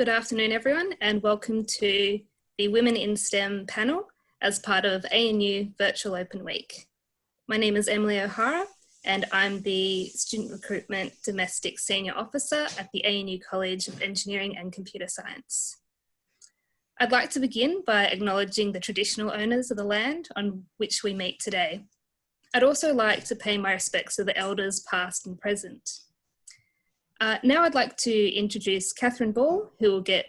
Good afternoon, everyone, and welcome to the Women in STEM panel as part of ANU Virtual Open Week. My name is Emily O'Hara, and I'm the Student Recruitment Domestic Senior Officer at the ANU College of Engineering and Computer Science. I'd like to begin by acknowledging the traditional owners of the land on which we meet today. I'd also like to pay my respects to the elders past and present. Now I'd like to introduce Catherine Ball, who will get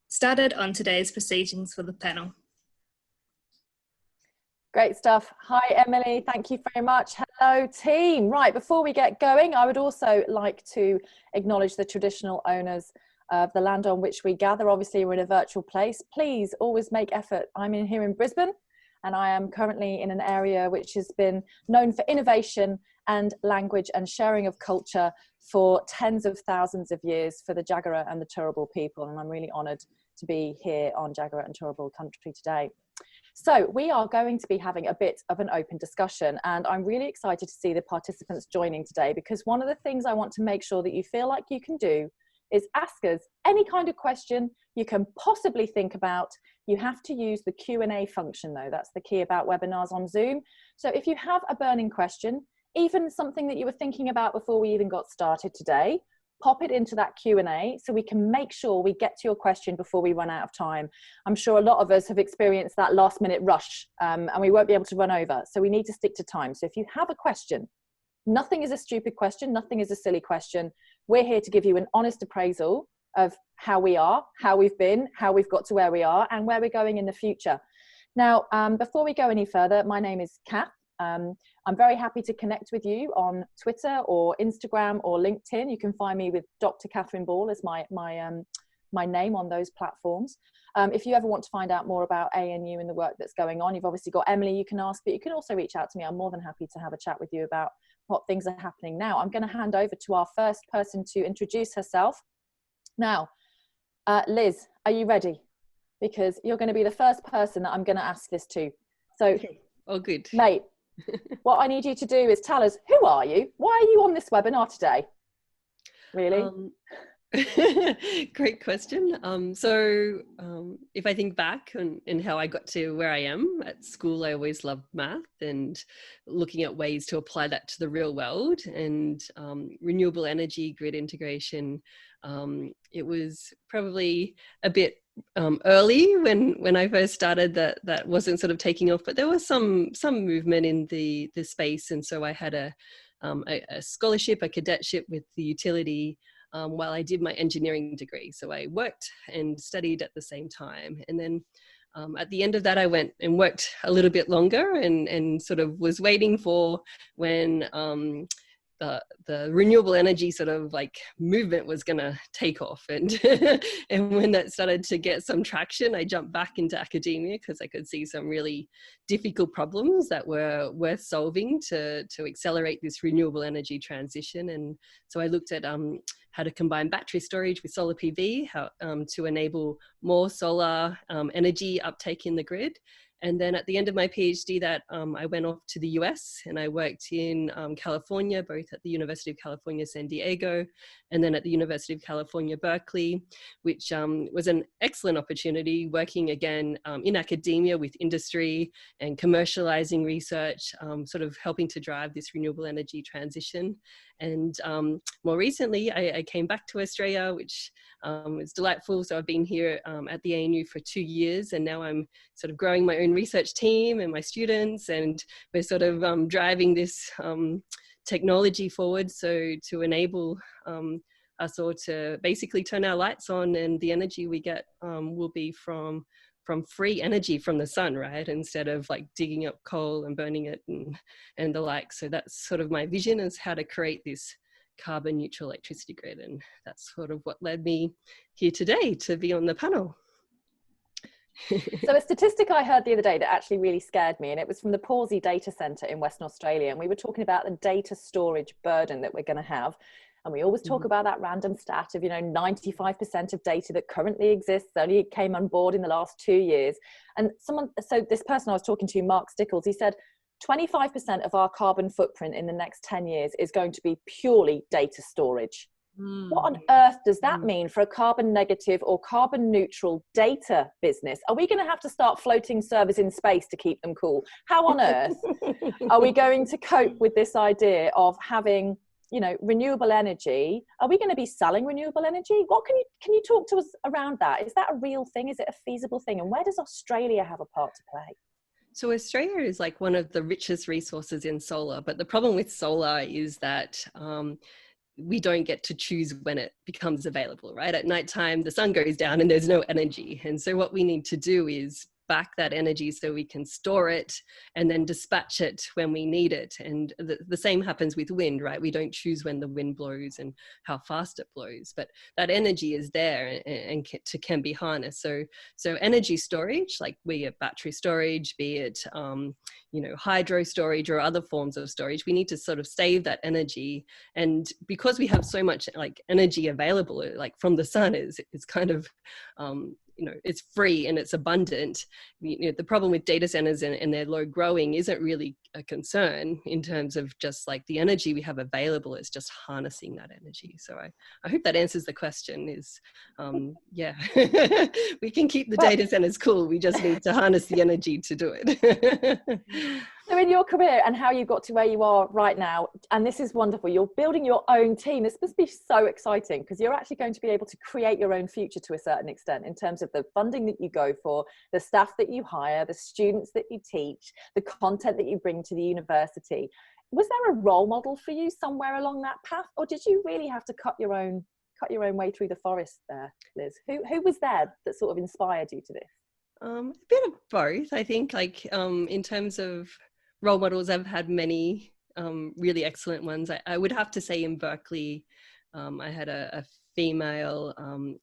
started on today's proceedings for the panel. Great stuff. Hi, Emily. Thank you very much. Hello, team. Right, before we get going, I would also like to acknowledge the traditional owners of the land on which we gather. Obviously, we're in a virtual place. Please always make effort. I'm here in Brisbane, and I am currently in an area which has been known for innovation and language and sharing of culture for tens of thousands of years for the Jagera and the Turrbal people. And I'm really honoured to be here on Jagera and Turrbal country today. So we are going to be having a bit of an open discussion, and I'm really excited to see the participants joining today, because one of the things I want to make sure that you feel like you can do is ask us any kind of question you can possibly think about. You have to use the Q&A function though. That's the key about webinars on Zoom. So if you have a burning question, even something that you were thinking about before we even got started today, pop it into that Q&A so we can make sure we get to your question before we run out of time. I'm sure a lot of us have experienced that last minute rush and we won't be able to run over. So we need to stick to time. So if you have a question, nothing is a stupid question, nothing is a silly question. We're here to give you an honest appraisal of how we are, how we've been, how we've got to where we are, and where we're going in the future. Now, before we go any further, my name is Kath. I'm very happy to connect with you on Twitter or Instagram or LinkedIn. You can find me with Dr. Catherine Ball as my name on those platforms. If you ever want to find out more about ANU and the work that's going on, you've obviously got Emily you can ask, but you can also reach out to me. I'm more than happy to have a chat with you about what things are happening now. I'm going to hand over to our first person to introduce herself. Now, Liz, are you ready? Because you're going to be the first person that I'm going to ask this to. So, okay. Oh, good. Mate, what I need you to do is tell us, who are you? Why are you on this webinar today? Really? Great question. If I think back on how I got to where I am at school, I always loved math and looking at ways to apply that to the real world, and renewable energy, grid integration. It was probably a bit early when I first started that wasn't sort of taking off, but there was some movement in the space, and so I had a scholarship, a cadetship with the utility while I did my engineering degree. So I worked and studied at the same time, and then at the end of that I went and worked a little bit longer and sort of was waiting for when the renewable energy sort of like movement was going to take off, and and when that started to get some traction, I jumped back into academia because I could see some really difficult problems that were worth solving to accelerate this renewable energy transition. And so I looked at how to combine battery storage with solar PV, how to enable more solar energy uptake in the grid. And then at the end of my PhD I went off to the US, and I worked in California, both at the University of California, San Diego, and then at the University of California, Berkeley, which was an excellent opportunity, working again in academia with industry and commercializing research, sort of helping to drive this renewable energy transition. And more recently, I came back to Australia, which is delightful. So I've been here at the ANU for 2 years, and now I'm sort of growing my own research team and my students, and we're sort of driving this technology forward, so to enable us all to basically turn our lights on, and the energy we get will be from free energy from the sun, right? Instead of like digging up coal and burning it and the like. So that's sort of my vision, is how to create this carbon neutral electricity grid. And that's sort of what led me here today to be on the panel. So a statistic I heard the other day that actually really scared me, and it was from the Pawsey Data Centre in Western Australia. And we were talking about the data storage burden that we're going to have. And we always talk about that random stat of, 95% of data that currently exists only came on board in the last 2 years. And so this person I was talking to, Mark Stickles, he said, 25% of our carbon footprint in the next 10 years is going to be purely data storage. What on earth does that mean for a carbon negative or carbon neutral data business? Are we going to have to start floating servers in space to keep them cool? How on earth are we going to cope with this idea of having, you know, renewable energy? Are we going to be selling renewable energy? What can you talk to us around that? Is that a real thing? Is it a feasible thing? And where does Australia have a part to play? So Australia is like one of the richest resources in solar, but the problem with solar is that we don't get to choose when it becomes available, right? At nighttime, the sun goes down and there's no energy. And so what we need to do is back that energy so we can store it and then dispatch it when we need it. And the same happens with wind, right? We don't choose when the wind blows and how fast it blows, but that energy is there and can be harnessed. So energy storage, like be it battery storage, be it you know, hydro storage or other forms of storage, we need to sort of save that energy. And because we have so much like energy available, like from the sun, is kind of you know, it's free and it's abundant. You know, the problem with data centers and their low growing isn't really a concern in terms of just like the energy we have available. It's just harnessing that energy. So I hope that answers the question. Is yeah, we can keep the data centers cool. We just need to harness the energy to do it. So in your career and how you got to where you are right now, and this is wonderful, you're building your own team. This must be so exciting because you're actually going to be able to create your own future to a certain extent in terms of the funding that you go for, the staff that you hire, the students that you teach, the content that you bring to the university. Was there a role model for you somewhere along that path, or did you really have to cut your own way through the forest there, Liz? Who was there that sort of inspired you to this? A bit of both, I think. Like in terms of role models, I've had many really excellent ones. I would have to say in Berkeley, I had a female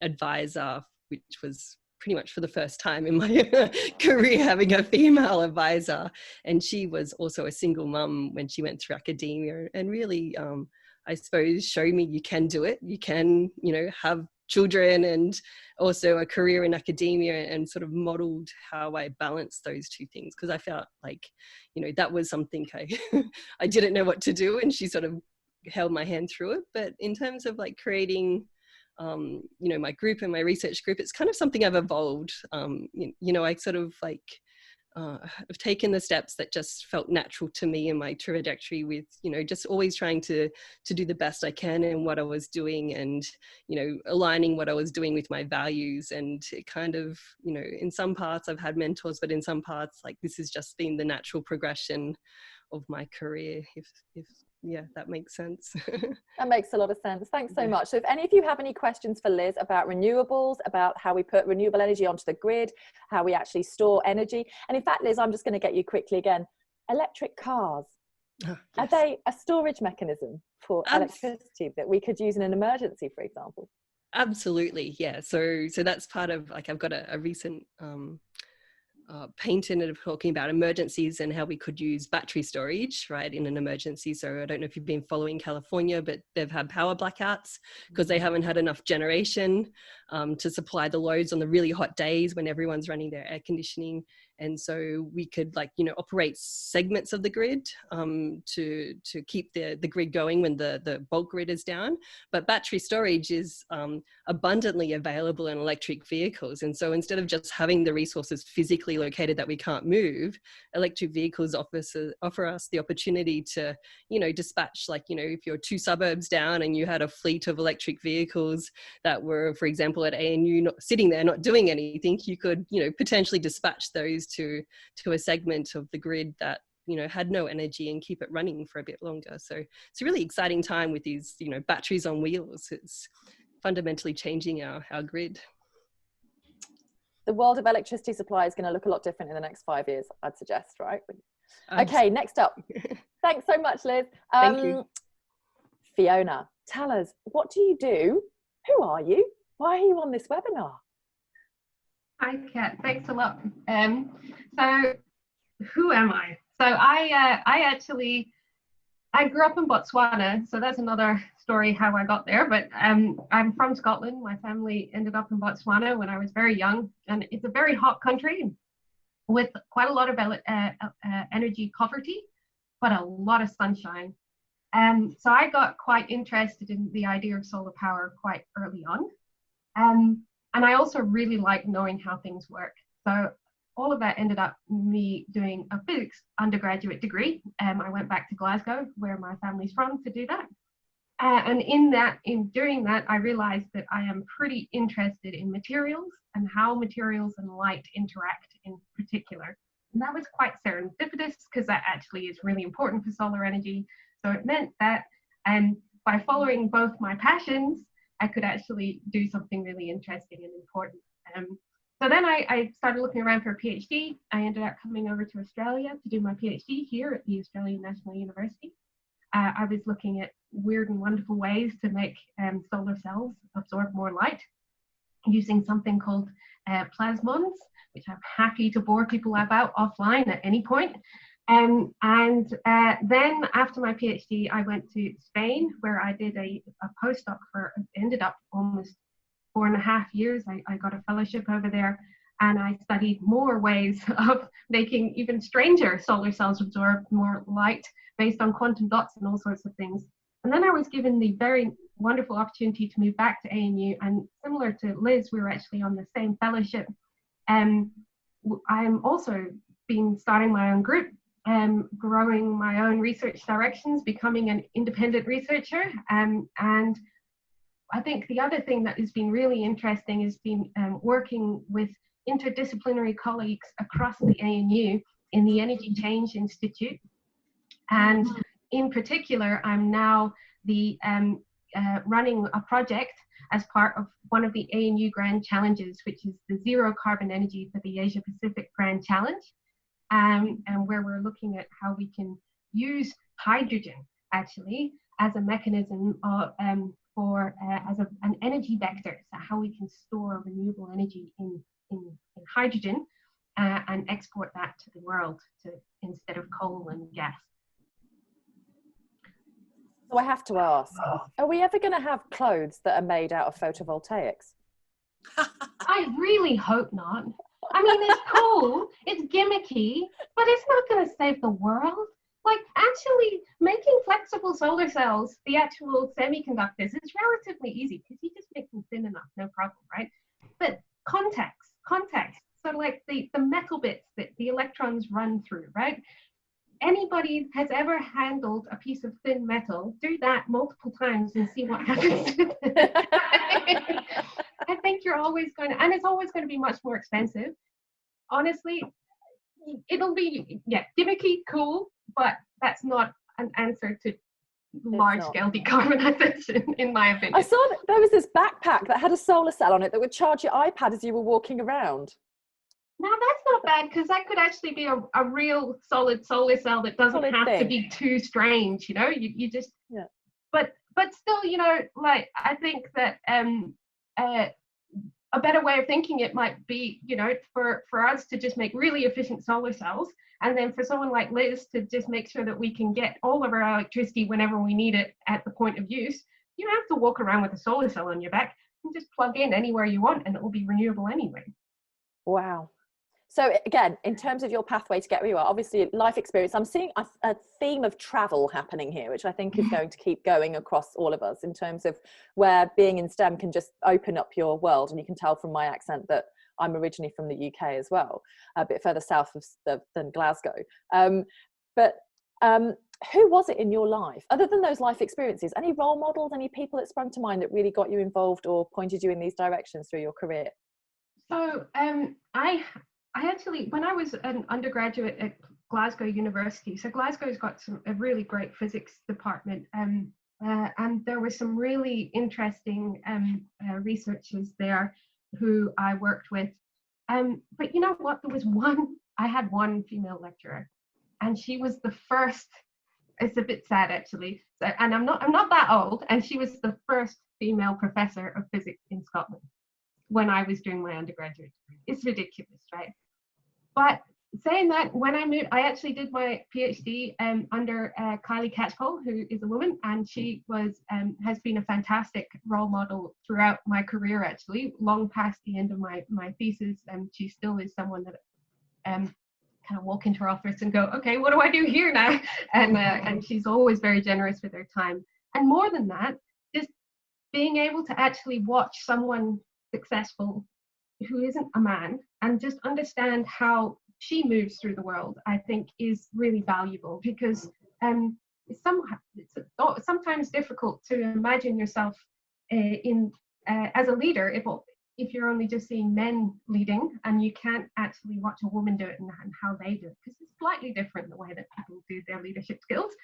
advisor, which was pretty much for the first time in my career having a female advisor. And she was also a single mum when she went through academia, and really, I suppose, showed me you can do it. You can, you know, have children and also a career in academia, and sort of modeled how I balanced those two things, because I felt like, you know, that was something I didn't know what to do, and she sort of held my hand through it. But in terms of like creating you know, my group and my research group, it's kind of something I've evolved. You know, I sort of like I've taken the steps that just felt natural to me in my trajectory, with, you know, just always trying to do the best I can in what I was doing, and, you know, aligning what I was doing with my values. And it kind of, you know, in some parts I've had mentors, but in some parts, like, this has just been the natural progression of my career, if yeah, that makes sense. That makes a lot of sense. Thanks so much. So if any of you have any questions for Liz about renewables, about how we put renewable energy onto the grid, how we actually store energy. And in fact, Liz, I'm just going to get you quickly again. Electric cars, Yes. Are they a storage mechanism for electricity that we could use in an emergency, for example? Absolutely, yeah. So that's part of, like, I've got a recent painted and talking about emergencies and how we could use battery storage, right, in an emergency. So I don't know if you've been following California, but they've had power blackouts because they haven't had enough generation to supply the loads on the really hot days when everyone's running their air conditioning. And so we could, like, you know, operate segments of the grid to keep the grid going when the bulk grid is down. But battery storage is abundantly available in electric vehicles. And so instead of just having the resources physically located that we can't move, electric vehicles offer us the opportunity to, you know, dispatch, like, you know, if you're 2 suburbs down and you had a fleet of electric vehicles that were, for example, at ANU not sitting there not doing anything, you could, you know, potentially dispatch those to a segment of the grid that, you know, had no energy and keep it running for a bit longer. So it's a really exciting time with these, you know, batteries on wheels. It's fundamentally changing our grid. The world of electricity supply is going to look a lot different in the next 5 years, I'd suggest, right? Okay, next up. Thanks so much, Liz. Thank you. Fiona, tell us, what do you do? Who are you? Why are you on this webinar? Hi, Kat. Thanks a lot. So who am I? So I grew up in Botswana, so that's another story how I got there. But I'm from Scotland. My family ended up in Botswana when I was very young, and it's a very hot country with quite a lot of energy poverty, but a lot of sunshine. So I got quite interested in the idea of solar power quite early on. And I also really like knowing how things work. So all of that ended up me doing a physics undergraduate degree. I went back to Glasgow, where my family's from, to do that. And in doing that, I realized that I am pretty interested in materials and how materials and light interact in particular. And that was quite serendipitous, because that actually is really important for solar energy. So it meant that by following both my passions, I could actually do something really interesting and important. So then I started looking around for a PhD. I ended up coming over to Australia to do my PhD here at the Australian National University. I was looking at weird and wonderful ways to make solar cells absorb more light using something called plasmons, which I'm happy to bore people about offline at any point. Then after my PhD, I went to Spain, where I did a postdoc for, ended up almost 4.5 years. I got a fellowship over there, and I studied more ways of making even stranger solar cells absorb more light based on quantum dots and all sorts of things. And then I was given the very wonderful opportunity to move back to ANU, and similar to Liz, we were actually on the same fellowship. I'm also been starting my own group, growing my own research directions, becoming an independent researcher. And I think the other thing that has been really interesting has been working with interdisciplinary colleagues across the ANU in the Energy Change Institute. And in particular, I'm now the running a project as part of one of the ANU Grand Challenges, which is the Zero Carbon Energy for the Asia Pacific Grand Challenge, and where we're looking at how we can use hydrogen actually as a mechanism of, as an energy vector, so how we can store renewable energy in hydrogen and export that to the world instead of coal and gas. So I have to ask, are we ever going to have clothes that are made out of photovoltaics? I really hope not. I mean, it's cool, it's gimmicky, but it's not going to save the world. Like, actually making flexible solar cells, the actual semiconductors, is relatively easy because you just make them thin enough, no problem, right? But context. So like the metal bits that the electrons run through, right? Anybody has ever handled a piece of thin metal, do that multiple times and see what happens. I think you're always going to, and it's always going to be much more expensive. Honestly, it'll be, yeah, gimmicky, cool, but that's not an answer to large-scale decarbonization, in my opinion. I saw that there was this backpack that had a solar cell on it that would charge your iPad as you were walking around. Now that's not bad, because that could actually be a real solid solar cell that doesn't have to be too strange, you know. You just, yeah. But still, you know, like I think that a better way of thinking it might be, you know, for us to just make really efficient solar cells, and then for someone like Liz to just make sure that we can get all of our electricity whenever we need it at the point of use. You don't have to walk around with a solar cell on your back. You can just plug in anywhere you want and it will be renewable anyway. Wow. So again, in terms of your pathway to get where you are, obviously life experience, I'm seeing a theme of travel happening here, which I think is going to keep going across all of us in terms of where being in STEM can just open up your world. And you can tell from my accent that I'm originally from the UK as well, a bit further south than Glasgow. But who was it in your life, other than those life experiences? Any role models, any people that sprung to mind that really got you involved or pointed you in these directions through your career? So I actually, when I was an undergraduate at Glasgow University, so Glasgow's got a really great physics department, and there were some really interesting researchers there who I worked with. But you know what? I had one female lecturer, and she was the first. It's a bit sad actually. So, and I'm not that old, and she was the first female professor of physics in Scotland when I was doing my undergraduate degree. It's ridiculous, right? But saying that, when I moved, I actually did my PhD under Kylie Catchpole, who is a woman, and she has been a fantastic role model throughout my career, actually, long past the end of my thesis, and she still is someone that kind of walk into her office and go, okay, what do I do here now? And she's always very generous with her time. And more than that, just being able to actually watch someone successful who isn't a man and just understand how she moves through the world, I think is really valuable, because it's sometimes difficult to imagine yourself as a leader if you're only just seeing men leading and you can't actually watch a woman do it and how they do it, because it's slightly different the way that people do their leadership skills.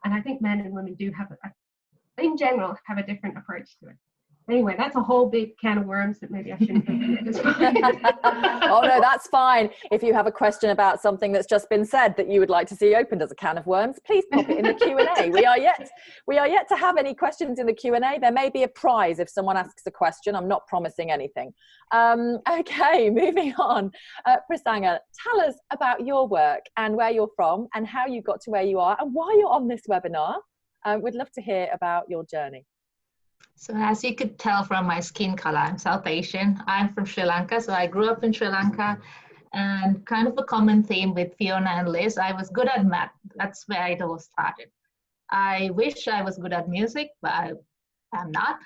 And I think men and women do have in general have a different approach to it. Anyway, that's a whole big can of worms that maybe I shouldn't open at this point. Oh no, that's fine. If you have a question about something that's just been said that you would like to see opened as a can of worms, please pop it in the Q&A. We are yet to have any questions in the Q&A. There may be a prize if someone asks a question. I'm not promising anything. Okay, moving on. Prasanga, tell us about your work and where you're from and how you got to where you are and why you're on this webinar. We'd love to hear about your journey. So as you could tell from my skin color, I'm South Asian. I'm from Sri Lanka, so I grew up in Sri Lanka. And kind of a common theme with Fiona and Liz, I was good at math. That's where it all started. I wish I was good at music, but I'm not.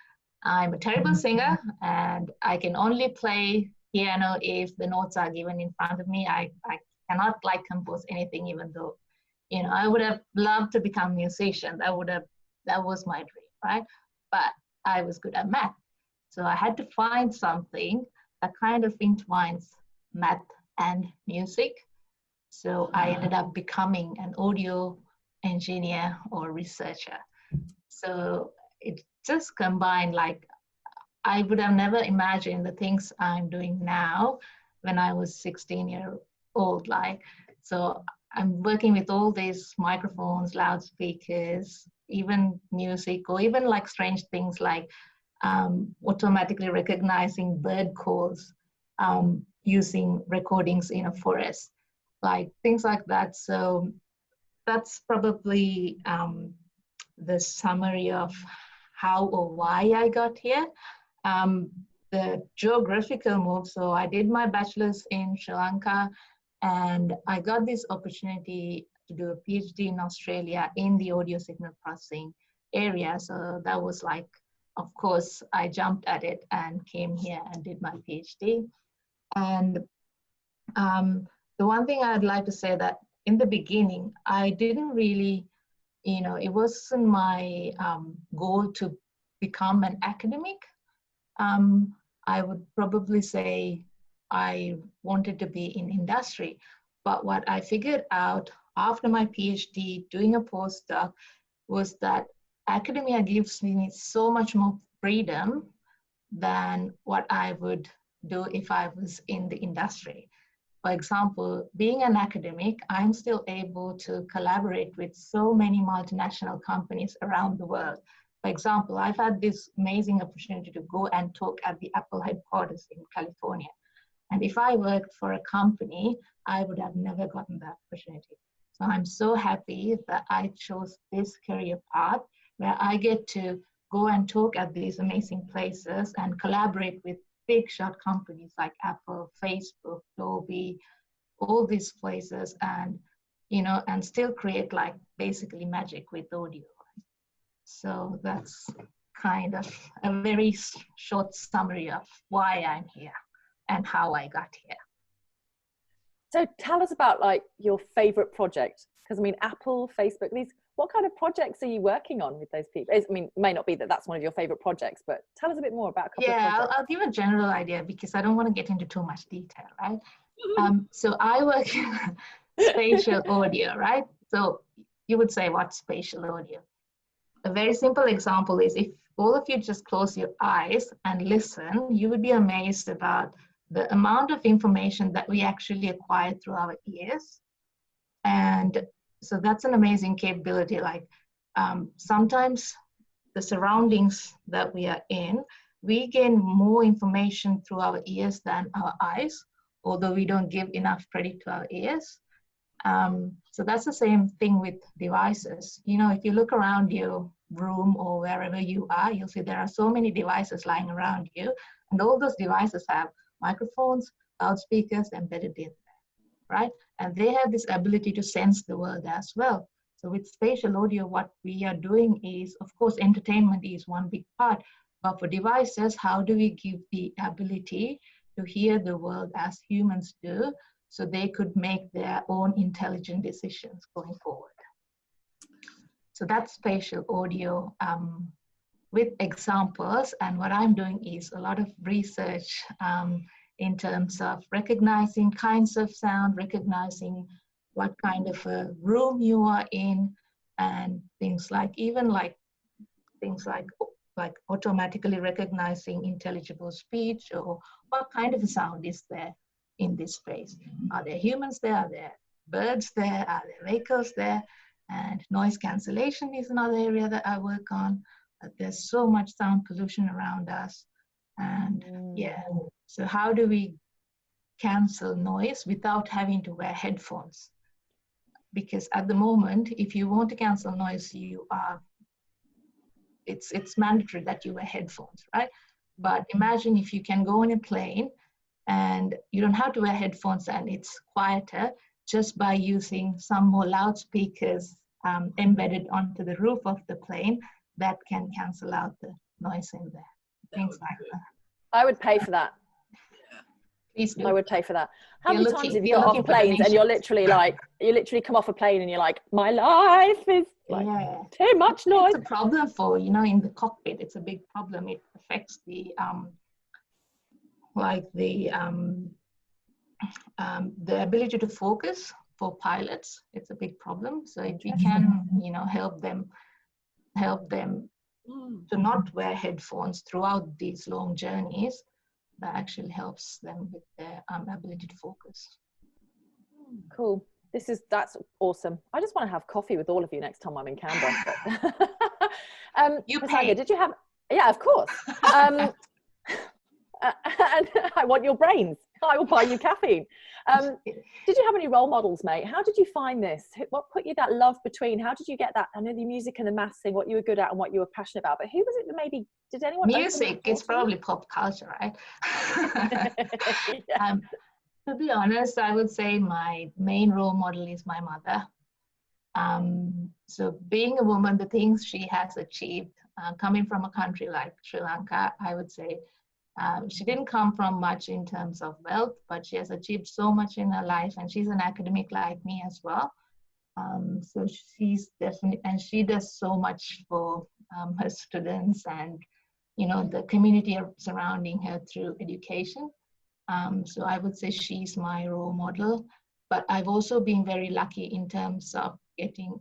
I'm a terrible singer, and I can only play piano if the notes are given in front of me. I cannot compose anything, even though, I would have loved to become a musician. That was my dream, right? But I was good at math. So I had to find something that kind of entwines math and music. So I ended up becoming an audio engineer or researcher. So it just combined, I would have never imagined the things I'm doing now when I was 16 years old. So I'm working with all these microphones, loudspeakers, even music, or even strange things like automatically recognizing bird calls using recordings in a forest, things like that. So that's probably the summary of how or why I got here. The geographical move, so I did my bachelor's in Sri Lanka, and I got this opportunity to do a PhD in Australia in the audio signal processing area. So that was of course, I jumped at it and came here and did my PhD. And the one thing I'd like to say that in the beginning, I didn't really, it wasn't my goal to become an academic. I would probably say I wanted to be in industry. But what I figured out after my PhD, doing a postdoc, was that academia gives me so much more freedom than what I would do if I was in the industry. For example, being an academic, I'm still able to collaborate with so many multinational companies around the world. For example, I've had this amazing opportunity to go and talk at the Apple headquarters in California. And if I worked for a company, I would have never gotten that opportunity. So I'm so happy that I chose this career path where I get to go and talk at these amazing places and collaborate with big shot companies like Apple, Facebook, Adobe, all these places, and and still create basically magic with audio. So that's kind of a very short summary of why I'm here and how I got here. So tell us about your favorite project, because Apple, Facebook, what kind of projects are you working on with those people? It may not be that that's one of your favorite projects, but tell us a bit more about a couple of projects. I'll give a general idea because I don't want to get into too much detail, right? So I work in spatial audio, right? So you would say, what's spatial audio? A very simple example is if all of you just close your eyes and listen, you would be amazed about the amount of information that we actually acquire through our ears. And so that's an amazing capability. Sometimes the surroundings that we are in, we gain more information through our ears than our eyes, although we don't give enough credit to our ears. So that's the same thing with devices. If you look around your room or wherever you are, you'll see there are so many devices lying around you, and all those devices have microphones, loudspeakers embedded in there, right? And they have this ability to sense the world as well. So with spatial audio, what we are doing is, of course, entertainment is one big part, but for devices, how do we give the ability to hear the world as humans do, so they could make their own intelligent decisions going forward? So that's spatial audio with examples. And what I'm doing is a lot of research in terms of recognizing kinds of sound, recognizing what kind of a room you are in, and things like, even like things like automatically recognizing intelligible speech, or what kind of a sound is there in this space. Are there humans there? Are there birds there? Are there vehicles there? And noise cancellation is another area that I work on. There's so much sound pollution around us. And yeah, so how do we cancel noise without having to wear headphones? Because at the moment, if you want to cancel noise, it's mandatory that you wear headphones, right? But imagine if you can go on a plane and you don't have to wear headphones and it's quieter, just by using some more loudspeakers embedded onto the roof of the plane that can cancel out the noise in there. Things like that. I would pay for that. Please do. I would pay for that. How many times have you you're got off planes and you're literally like, you literally come off a plane and you're like, my life is like too much noise. It's a problem for, you know, in the cockpit, it's a big problem. It affects the ability to focus for pilots. It's a big problem. So if we can, you know, help them to not wear headphones throughout these long journeys, that actually helps them with their ability to focus. Cool. That's awesome. I just want to have coffee with all of you next time I'm in Canberra. You Prasanga, pay. did you have? Yeah, of course. And I want your brains. I will buy you caffeine. Did you have any role models, mate? How did you find this? What put you that love between? How did you get that? I know the music and the maths thing, what you were good at and what you were passionate about, but who was it that maybe, did anyone? Music, it's probably pop culture, right? Yeah. To be honest, I would say my main role model is my mother. So being a woman, the things she has achieved, coming from a country like Sri Lanka, I would say she didn't come from much in terms of wealth, but she has achieved so much in her life, and she's an academic like me as well. So she's definitely, and she does so much for her students and, you know, the community surrounding her through education. So I would say she's my role model, but I've also been very lucky in terms of getting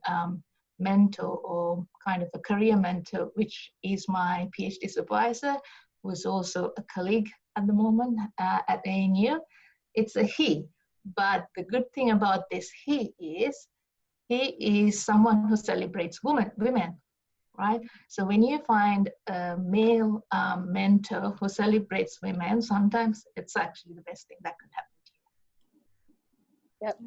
mentor or kind of a career mentor, which is my PhD supervisor, who is also a colleague at the moment at ANU. It's a he, but the good thing about this he is someone who celebrates women, right? So when you find a male mentor who celebrates women, sometimes it's actually the best thing that could happen to you. Yep.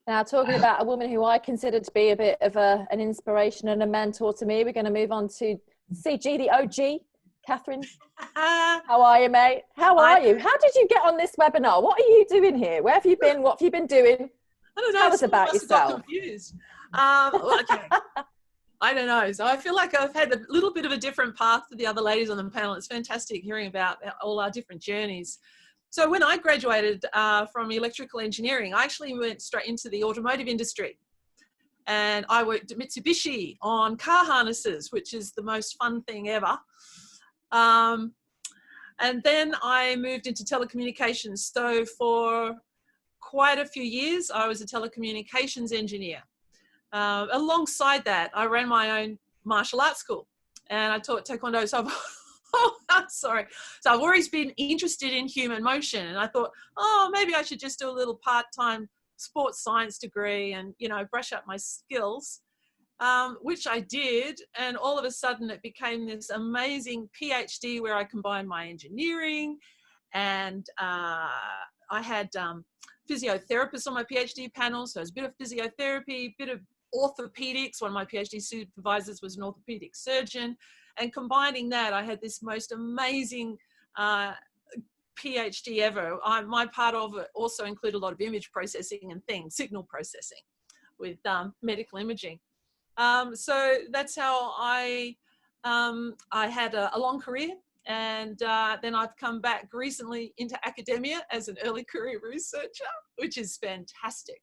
Now, talking about a woman who I consider to be a bit of an inspiration and a mentor to me, we're going to move on to CG, the OG. Catherine, how are you, mate? How are you? How did you get on this webinar? What are you doing here? Where have you been? What have you been doing? I don't know. Tell us about yourself. Got confused. Okay. I don't know. So I feel like I've had a little bit of a different path to the other ladies on the panel. It's fantastic hearing about all our different journeys. So when I graduated from electrical engineering, I actually went straight into the automotive industry. And I worked at Mitsubishi on car harnesses, which is the most fun thing ever. And then I moved into telecommunications. So for quite a few years, I was a telecommunications engineer. Alongside that, I ran my own martial arts school and I taught Taekwondo. So So I've always been interested in human motion, and I thought, oh, maybe I should just do a little part-time sports science degree and, you know, brush up my skills, which I did. And all of a sudden it became this amazing PhD where I combined my engineering and I had physiotherapists on my PhD panel. So it was a bit of physiotherapy, bit of orthopedics. One of my PhD supervisors was an orthopedic surgeon. And combining that, I had this most amazing PhD ever. My part of it also included a lot of image processing and signal processing with medical imaging. So that's how I had a long career, and then I've come back recently into academia as an early career researcher, which is fantastic.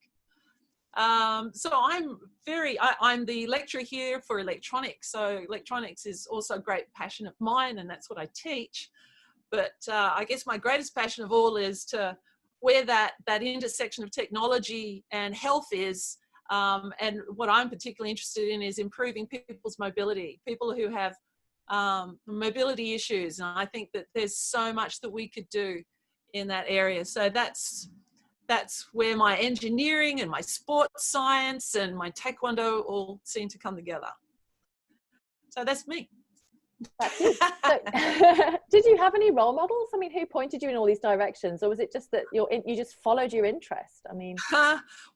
So I'm the lecturer here for electronics. So electronics is also a great passion of mine, and that's what I teach. But I guess my greatest passion of all is to where that intersection of technology and health is. And what I'm particularly interested in is improving people's mobility, people who have mobility issues. And I think that there's so much that we could do in that area. So that's where my engineering and my sports science and my taekwondo all seem to come together. So that's me. That's you. So, did you have any role models? I mean, who pointed you in all these directions, or was it just that you just followed your interest? I mean,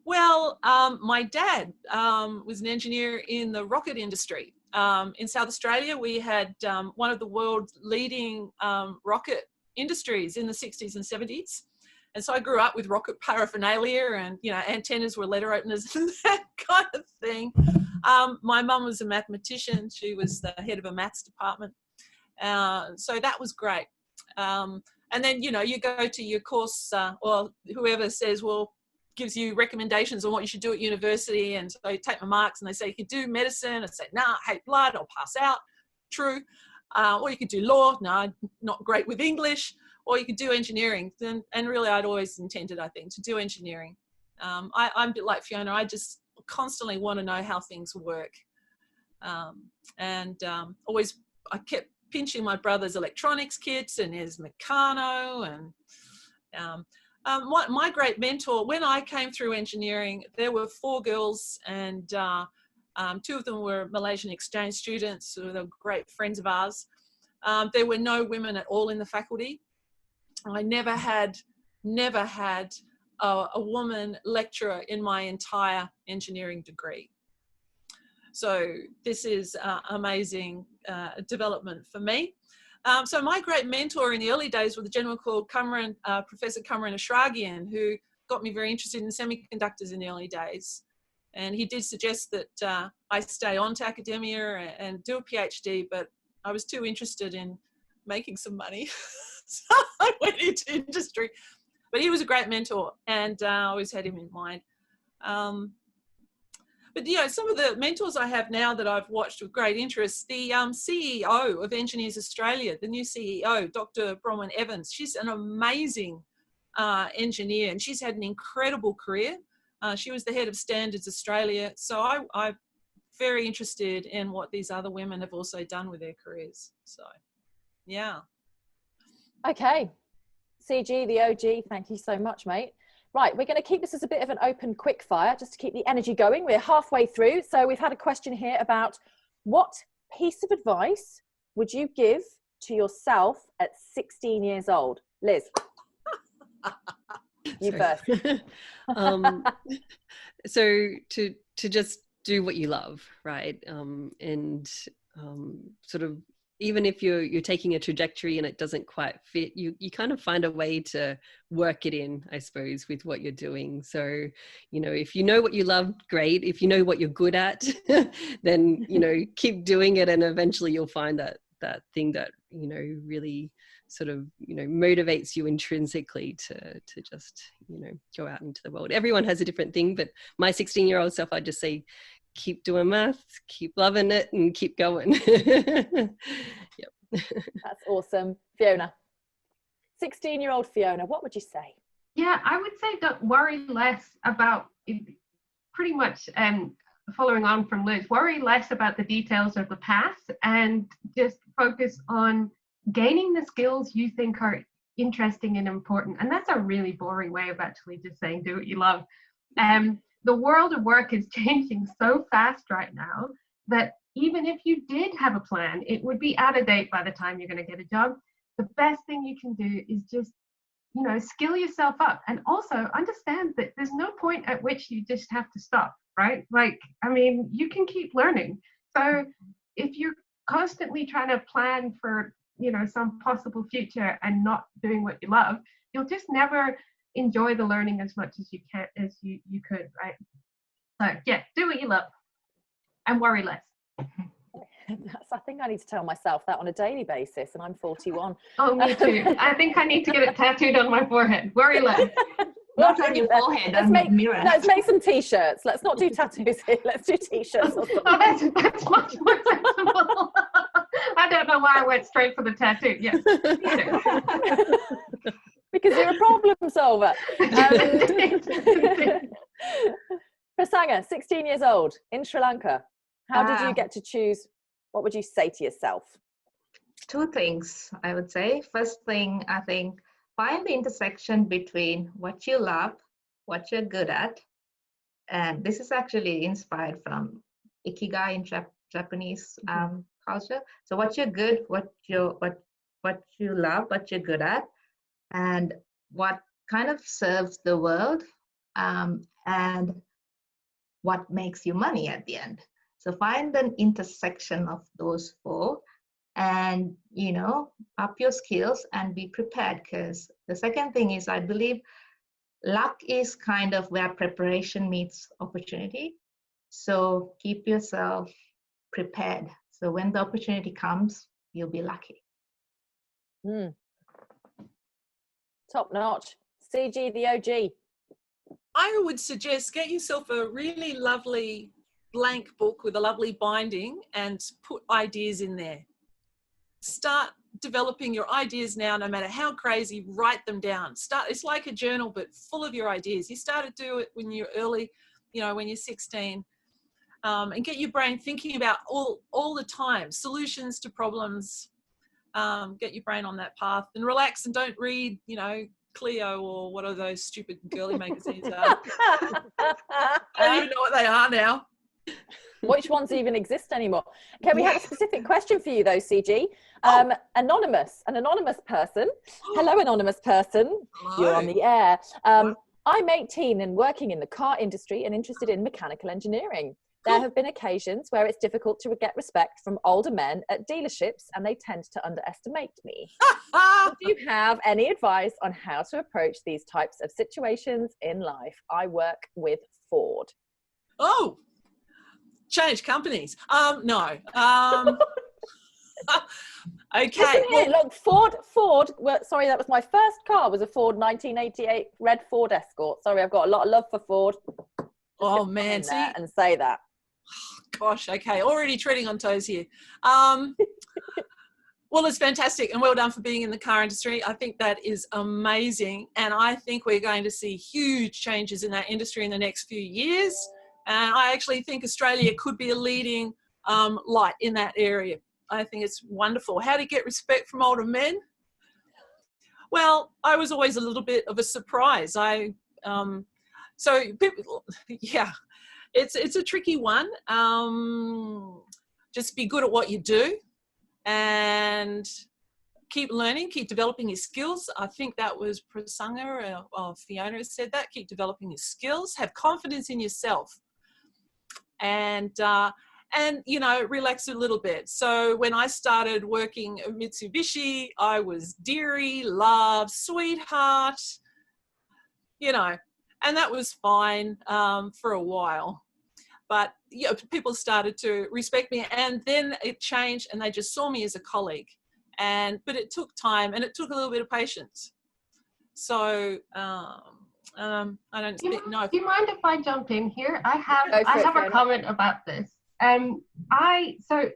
well, my dad was an engineer in the rocket industry. In South Australia, we had one of the world's leading rocket industries in the 60s and 70s. And so I grew up with rocket paraphernalia and, antennas were letter openers and that kind of thing. My mum was a mathematician. She was the head of a maths department. So that was great. And then, you go to your course, or whoever says, gives you recommendations on what you should do at university. And so you take my marks and they say, you can do medicine. I say, nah, I hate blood, I'll pass out. True. Or you could do law. No, not great with English. Or you could do engineering. And really, I'd always intended, I think, to do engineering. I'm a bit like Fiona. I just constantly want to know how things work. Always, I kept pinching my brother's electronics kits and his Meccano. And my great mentor, when I came through engineering, there were 4 girls, and 2 of them were Malaysian exchange students who were great friends of ours. There were no women at all in the faculty. I never had a woman lecturer in my entire engineering degree. So this is amazing development for me. So my great mentor in the early days was a gentleman called Professor Kamran Ashragian, who got me very interested in semiconductors in the early days. And he did suggest that I stay on to academia and do a PhD, but I was too interested in making some money. So I went into industry. But he was a great mentor, and I always had him in mind. But some of the mentors I have now that I've watched with great interest, the CEO of Engineers Australia, the new CEO, Dr. Bronwyn Evans, she's an amazing engineer, and she's had an incredible career. She was the head of Standards Australia. So I'm very interested in what these other women have also done with their careers. So, yeah. Okay. CG, the OG, thank you so much, mate. Right, we're going to keep this as a bit of an open quick fire just to keep the energy going. We're halfway through. So we've had a question here about what piece of advice would you give to yourself at 16 years old? Liz, you first. So to just do what you love, right? Sort of, even if you're taking a trajectory and it doesn't quite fit, you kind of find a way to work it in, I suppose, with what you're doing. So, if you know what you love, great. If you know what you're good at, then, keep doing it. And eventually you'll find that thing that, really sort of, motivates you intrinsically to just, go out into the world. Everyone has a different thing, but my 16-year-old self, I'd just say, keep doing math, keep loving it, and keep going. Yep. That's awesome. Fiona, 16-year-old Fiona, what would you say? Yeah, I would say don't worry less about it, pretty much following on from Liz, worry less about the details of the path and just focus on gaining the skills you think are interesting and important. And that's a really boring way of actually just saying do what you love. The world of work is changing so fast right now that even if you did have a plan, it would be out of date by the time you're going to get a job. The best thing you can do is just, skill yourself up, and also understand that there's no point at which you just have to stop, right? You can keep learning. So if you're constantly trying to plan for you know, some possible future and not doing what you love, you'll just never enjoy the learning as much as you could, right? So yeah, do what you love and worry less. I think I need to tell myself that on a daily basis, and I'm 41. Oh, me too. I think I need to get it tattooed on my forehead. Worry less. Not on your forehead, on the mirror. Let's make some t-shirts. Let's not do tattoos here. Let's do t-shirts. Oh, that's much more sensible. I don't know why I went straight for the tattoo. Yes. Because you're a problem solver. Prasanga, 16 years old, in Sri Lanka. How did you get to choose? What would you say to yourself? Two things, I would say. First thing, I think, find the intersection between what you love, what you're good at. And this is actually inspired from Ikigai in Japanese culture. So what you're good, what you love, what you're good at, and what kind of serves the world, and what makes you money at the end. So find an intersection of those four, and, you know, up your skills and be prepared. Because the second thing is, I believe luck is kind of where preparation meets opportunity. So keep yourself prepared. So when the opportunity comes, you'll be lucky. Top notch. CG, the OG. I would suggest get yourself a really lovely blank book with a lovely binding and put ideas in there. Start developing your ideas now, no matter how crazy, write them down. It's like a journal, but full of your ideas. You start to do it when you're early, you know, when you're 16, and get your brain thinking about all the time, solutions to problems. Get your brain on that path and relax, and don't read, you know, Clio or what are those stupid girly magazines are. I don't even know what they are now. Which ones even exist anymore? Okay, we have a specific question for you though, CG. An anonymous person. Hello, anonymous person. Hello. You're on the air. I'm 18 and working in the car industry and interested in mechanical engineering. There have been occasions where it's difficult to get respect from older men at dealerships, and they tend to underestimate me. Do you have any advice on how to approach these types of situations in life? I work with Ford. Oh, change companies. No. Okay. Well, look, Ford. Well, sorry, that was my first car. Was a Ford 1988 red Ford Escort. Sorry, I've got a lot of love for Ford. Oh man, see, and say that. Gosh, okay, already treading on toes here. Well, it's fantastic, and well done for being in the car industry. I think that is amazing, and I think we're going to see huge changes in that industry in the next few years. And I actually think Australia could be a leading light in that area. I think it's wonderful. How to get respect from older men? Well, I was always a little bit of a surprise. So people, yeah, it's a tricky one. Just be good at what you do and keep learning, keep developing your skills. I think that was Prasanga or Fiona said that. Keep developing your skills, have confidence in yourself, and you know, relax a little bit. So when I started working at Mitsubishi, I was dearie, love, sweetheart, you know, and that was fine for a while. But you know, people started to respect me, and then it changed, and they just saw me as a colleague. But it took time, and it took a little bit of patience. So I don't know. Do you mind if I jump in here? I have a comment about this. So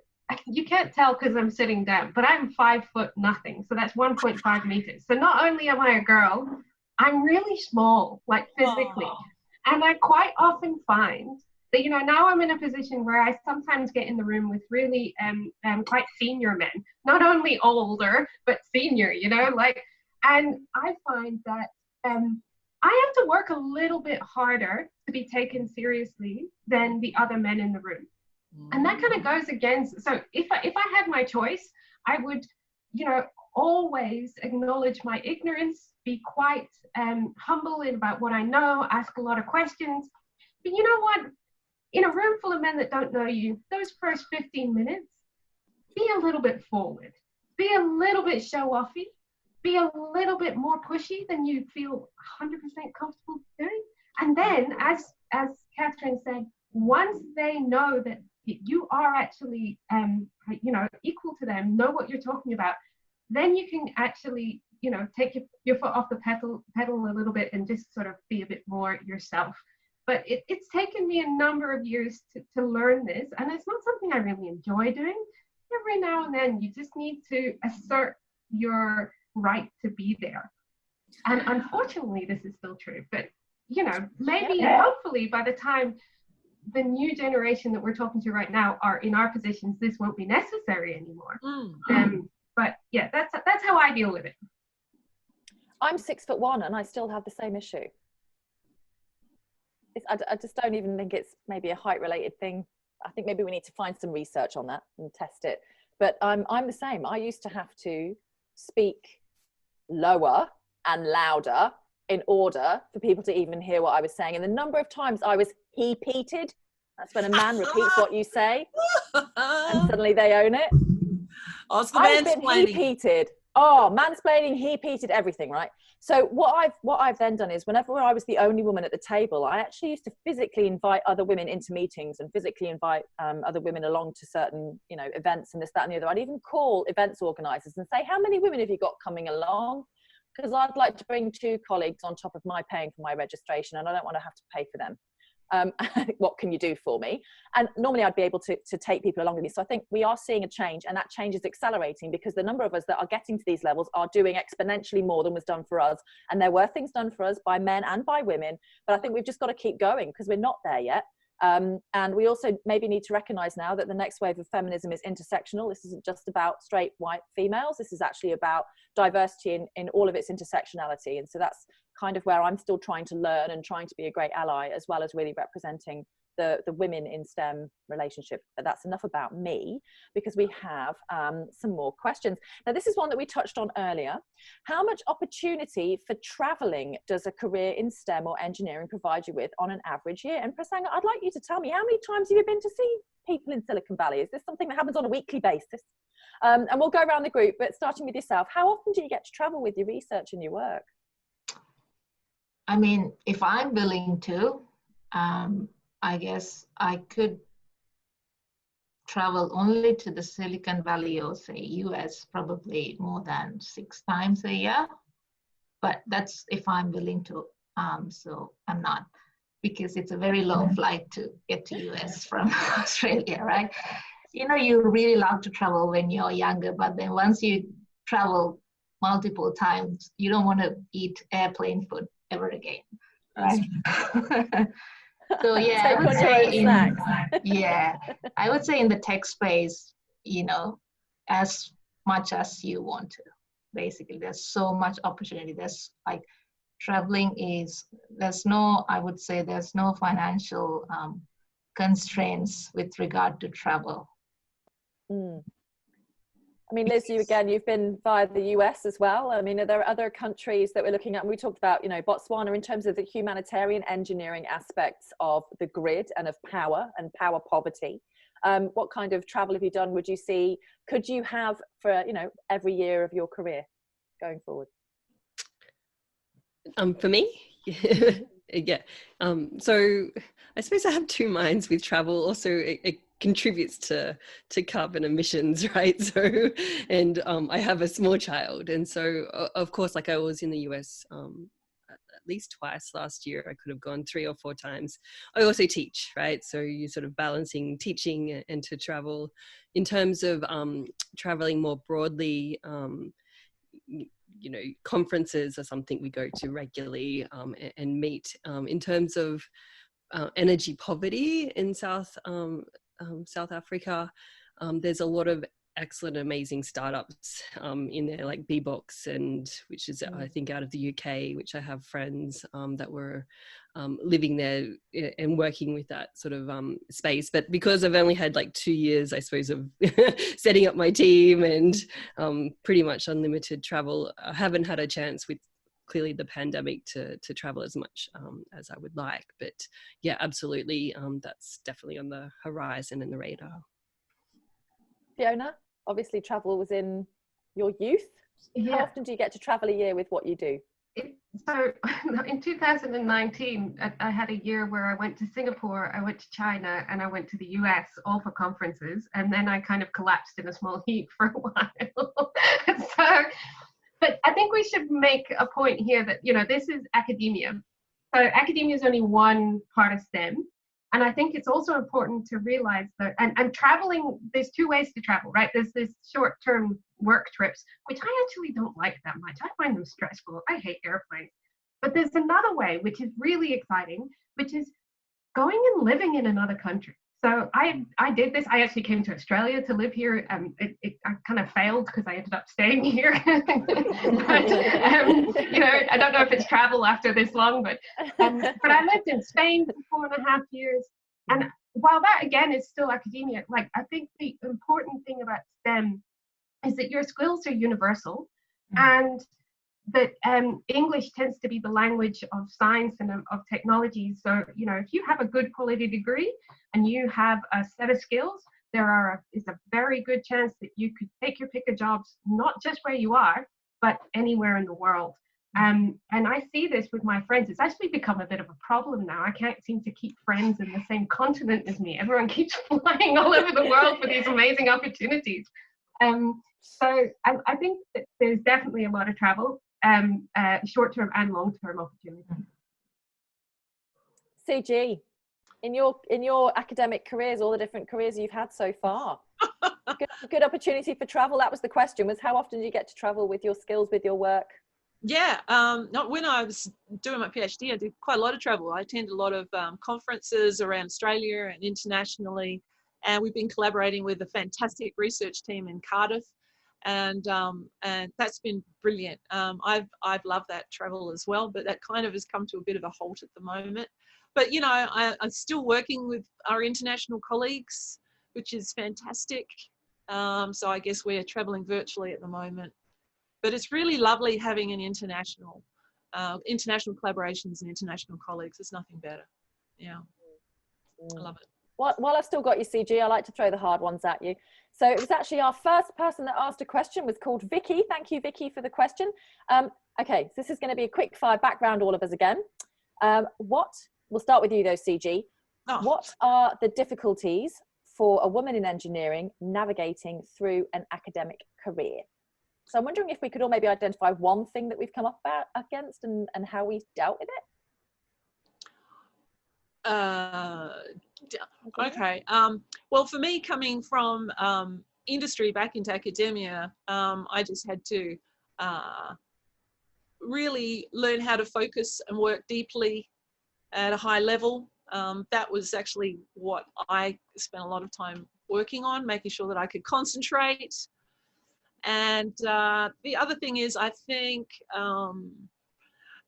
you can't tell because I'm sitting down, but I'm 5 foot nothing, so that's 1.5 meters. So not only am I a girl, I'm really small, like physically. Aww. And I quite often find that, you know, now I'm in a position where I sometimes get in the room with really quite senior men, not only older, but senior, you know, like, and I find that I have to work a little bit harder to be taken seriously than the other men in the room. And that kind of goes against, so if I had my choice, I would, you know, always acknowledge my ignorance, be quite humble about what I know, ask a lot of questions. But you know what? In a room full of men that don't know you, those first 15 minutes, be a little bit forward. be a little bit show-offy, be a little bit more pushy than you feel 100% comfortable doing. And then, as Catherine said, once they know that you are actually, equal to them, know what you're talking about, then you can actually, take your foot off the pedal a little bit and just sort of be a bit more yourself. But it's taken me a number of years to learn this, and it's not something I really enjoy doing. Every now and then, you just need to assert your right to be there. And unfortunately, this is still true. But, maybe, hopefully, by the time the new generation that we're talking to right now are in our positions, this won't be necessary anymore. But yeah, that's how I deal with it. I'm 6'1" and I still have the same issue. I just don't even think it's maybe a height related thing. I think maybe we need to find some research on that and test it. But I'm the same. I used to have to speak lower and louder in order for people to even hear what I was saying. And the number of times I was he-peated, that's when a man repeats what you say and suddenly they own it. Oh, it's the I've been mansplaining. he-peated. Oh, mansplaining, he-peated, everything, right? So what I've then done is whenever I was the only woman at the table, I actually used to physically invite other women into meetings and physically invite other women along to certain, events and this, that, and the other. I'd even call events organizers and say, how many women have you got coming along? Because I'd like to bring 2 colleagues on top of my paying for my registration, and I don't want to have to pay for them. What can you do for me? And normally I'd be able to take people along with me. So I think we are seeing a change, and that change is accelerating because the number of us that are getting to these levels are doing exponentially more than was done for us. And there were things done for us by men and by women, but I think we've just got to keep going because we're not there yet. And we also maybe need to recognize now that the next wave of feminism is intersectional. This isn't just about straight white females. This is actually about diversity in all of its intersectionality. And so that's kind of where I'm still trying to learn and trying to be a great ally, as well as really representing the women in STEM relationship. But that's enough about me, because we have some more questions. Now, this is one that we touched on earlier. How much opportunity for traveling does a career in STEM or engineering provide you with on an average year? And Prasanga, I'd like you to tell me, how many times have you been to see people in Silicon Valley? Is this something that happens on a weekly basis? And we'll go around the group, but starting with yourself, how often do you get to travel with your research and your work? I mean, if I'm willing to, I guess I could travel only to the Silicon Valley or say US probably more than 6 times a year, but that's if I'm willing to. So I'm not, because it's a very long flight to get to US from Australia, right? You really love to travel when you're younger, but then once you travel multiple times, you don't want to eat airplane food ever again, right? So yeah, I would say I would say in the tech space, as much as you want to. Basically, there's so much opportunity. There's like traveling I would say there's no financial constraints with regard to travel. I mean, Liz, you've been via the US as well. I mean, are there other countries that we're looking at? And we talked about, Botswana in terms of the humanitarian engineering aspects of the grid and of power and power poverty. What kind of travel have you done? Could you have for, every year of your career going forward? For me? Yeah. So I suppose I have 2 minds with travel. Also, it contributes to carbon emissions, right? So, and I have a small child, and so of course, like I was in the US at least twice last year. I could have gone 3 or 4 times. I also teach, right? So you're sort of balancing teaching and to travel. In terms of traveling more broadly, conferences are something we go to regularly and meet. In terms of energy poverty in South Africa, there's a lot of excellent, amazing startups in there, like Bbox, and which is I think out of the UK, which I have friends that were living there and working with that sort of space. But because I've only had like 2 years, I suppose, of setting up my team and pretty much unlimited travel, I haven't had a chance with clearly the pandemic to travel as much as I would like. But yeah, absolutely, that's definitely on the horizon and the radar. Fiona, obviously travel was in your youth? Yeah. How often do you get to travel a year with what you do? So in 2019, I had a year where I went to Singapore, I went to China, and I went to the US, all for conferences. And then I kind of collapsed in a small heap for a while. So, but I think we should make a point here that, you know, this is academia. So academia is only one part of STEM. And I think it's also important to realize that, and traveling, there's two ways to travel, right? There's this short-term work trips, which I actually don't like that much. I find them stressful. I hate airplanes. But there's another way, which is really exciting, which is going and living in another country. So I did this. I actually came to Australia to live here. I kind of failed because I ended up staying here. But, you know, I don't know if it's travel after this long, but I lived in Spain for 4.5 years. And while that, again, is still academia, like, I think the important thing about STEM is that your skills are universal, and that English tends to be the language of science and of technology. So, you know, if you have a good quality degree and you have a set of skills, is a very good chance that you could take your pick of jobs, not just where you are, but anywhere in the world. And I see this with my friends. It's actually become a bit of a problem now. I can't seem to keep friends in the same continent as me. Everyone keeps flying all over the world for these amazing opportunities. So I think that there's definitely a lot of travel. Short-term and long-term opportunities. CG, in your academic careers, all the different careers you've had so far, good opportunity for travel. That was the question: was how often do you get to travel with your skills, with your work? Yeah, not when I was doing my PhD, I did quite a lot of travel. I attended a lot of conferences around Australia and internationally, and we've been collaborating with a fantastic research team in Cardiff. And that's been brilliant. I've loved that travel as well, but that kind of has come to a bit of a halt at the moment. But, you know, I'm still working with our international colleagues, which is fantastic. So I guess we're traveling virtually at the moment. But it's really lovely having an international collaborations and international colleagues. There's nothing better. Yeah, I love it. While I've still got you, CG, I like to throw the hard ones at you. So it was actually our first person that asked a question was called Vicky. Thank you, Vicky, for the question. Okay, so this is going to be a quick fire background, all of us again. We'll start with you though, CG. Oh. What are the difficulties for a woman in engineering navigating through an academic career? So I'm wondering if we could all maybe identify one thing that we've come up against and how we've dealt with it. Okay. Well, for me, coming from industry back into academia, I just had to really learn how to focus and work deeply at a high level. That was actually what I spent a lot of time working on, making sure that I could concentrate. And the other thing is, I think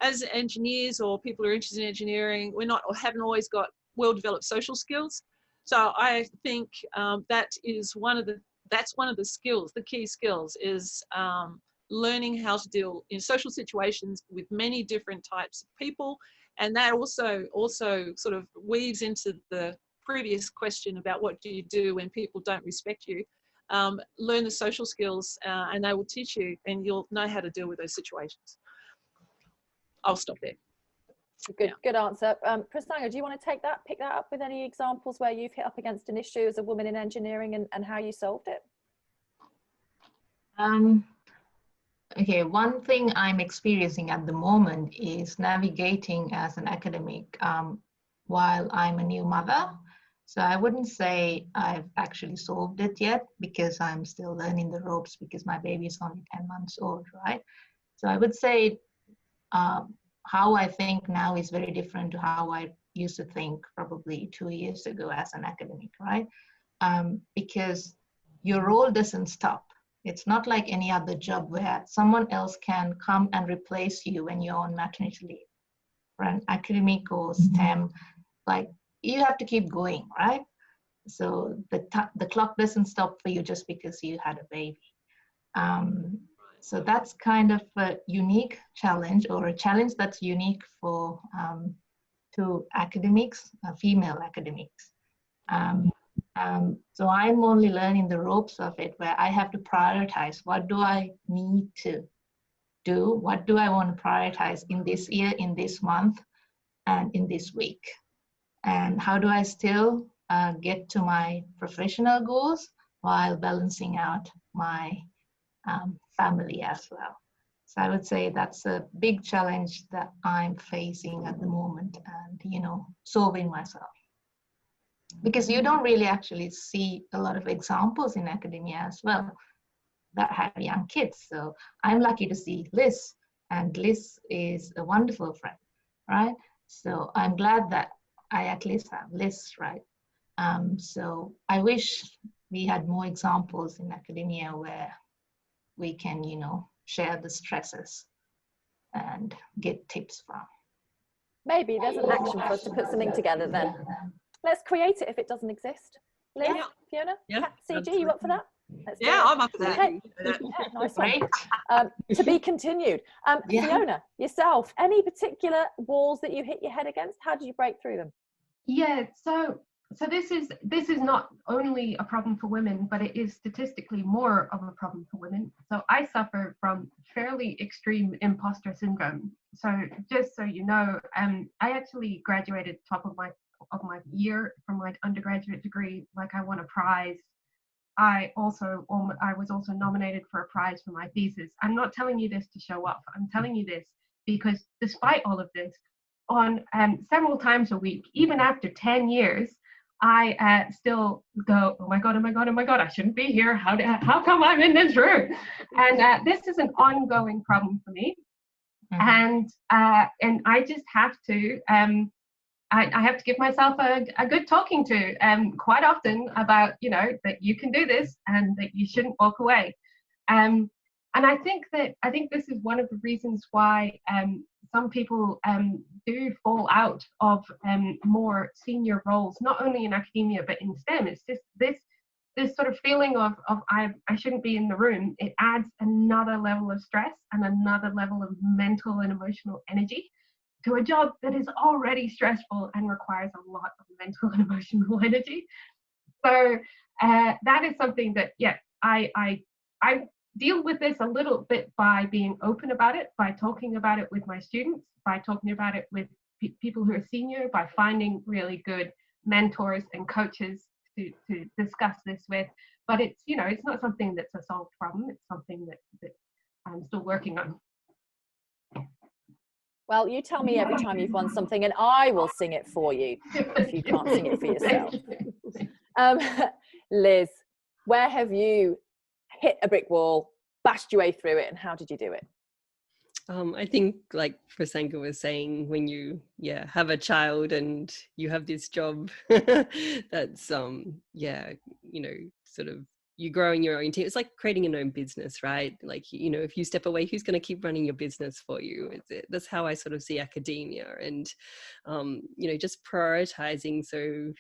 as engineers or people who are interested in engineering, haven't always got well-developed social skills. So I think that's one of the skills. The key skills is learning how to deal in social situations with many different types of people, and that also sort of weaves into the previous question about what do you do when people don't respect you. Learn the social skills, and they will teach you, and you'll know how to deal with those situations. I'll stop there. Good answer. Prasanga, do you want to pick that up with any examples where you've hit up against an issue as a woman in engineering and how you solved it? Okay, one thing I'm experiencing at the moment is navigating as an academic while I'm a new mother. So I wouldn't say I've actually solved it yet because I'm still learning the ropes because my baby is only 10 months old, right? So I would say how I think now is very different to how I used to think probably 2 years ago as an academic, right? Because your role doesn't stop. It's not like any other job where someone else can come and replace you when you're on maternity leave. For an academic or STEM, like you have to keep going, right? So the clock doesn't stop for you just because you had a baby. So that's kind of a unique challenge, or a challenge that's unique for to academics, female academics. So I'm only learning the ropes of it, where I have to prioritize. What do I need to do? What do I want to prioritize in this year, in this month, and in this week? And how do I still get to my professional goals while balancing out my family as well? So I would say that's a big challenge that I'm facing at the moment, and, you know, solving myself. Because you don't really actually see a lot of examples in academia as well that have young kids. So I'm lucky to see Liz, and Liz is a wonderful friend, right? So I'm glad that I at least have Liz, right? So I wish we had more examples in academia where we can, you know, share the stresses and get tips from. Maybe there's an action for us to put something together then. Let's create it if it doesn't exist. Liz, Yeah. Fiona, Yeah, CG, you up for that? Let's do Yeah, it. I'm up for that. Okay. Yeah, nice one. Great. To be continued. Yeah. Fiona, yourself, any particular walls that you hit your head against? How did you break through them? Yeah, so this is not only a problem for women, but it is statistically more of a problem for women. So I suffer from fairly extreme imposter syndrome. So just so you know, I actually graduated top of my year from my undergraduate degree. Like, I won a prize. I was also nominated for a prize for my thesis. I'm not telling you this to show off. I'm telling you this because despite all of this, on several times a week, even after 10 years, I still go, oh my God, I shouldn't be here. How come I'm in this room? And this is an ongoing problem for me. And I just have to, I have to give myself a good talking to quite often about, you know, that you can do this and that you shouldn't walk away. And I think this is one of the reasons why some people do fall out of more senior roles, not only in academia but in STEM. It's just this sort of feeling of I shouldn't be in the room. It adds another level of stress and another level of mental and emotional energy to a job that is already stressful and requires a lot of mental and emotional energy. So that is something that, yeah, I deal with this a little bit by being open about it, by talking about it with my students, by talking about it with people who are senior, by finding really good mentors and coaches to discuss this with. But it's, you know, it's not something that's a solved problem. It's something that I'm still working on. Well, you tell me every time you've won something and I will sing it for you if you can't sing it for yourself. Liz, where have you hit a brick wall, bashed your way through it, and how did you do it? I think, like Prasanga was saying, when you have a child and you have this job that's you know, sort of, you growing your own team. It's like creating your own business, right? Like, you know, if you step away, who's going to keep running your business for you? That's how I sort of see academia, and you know, just prioritizing. So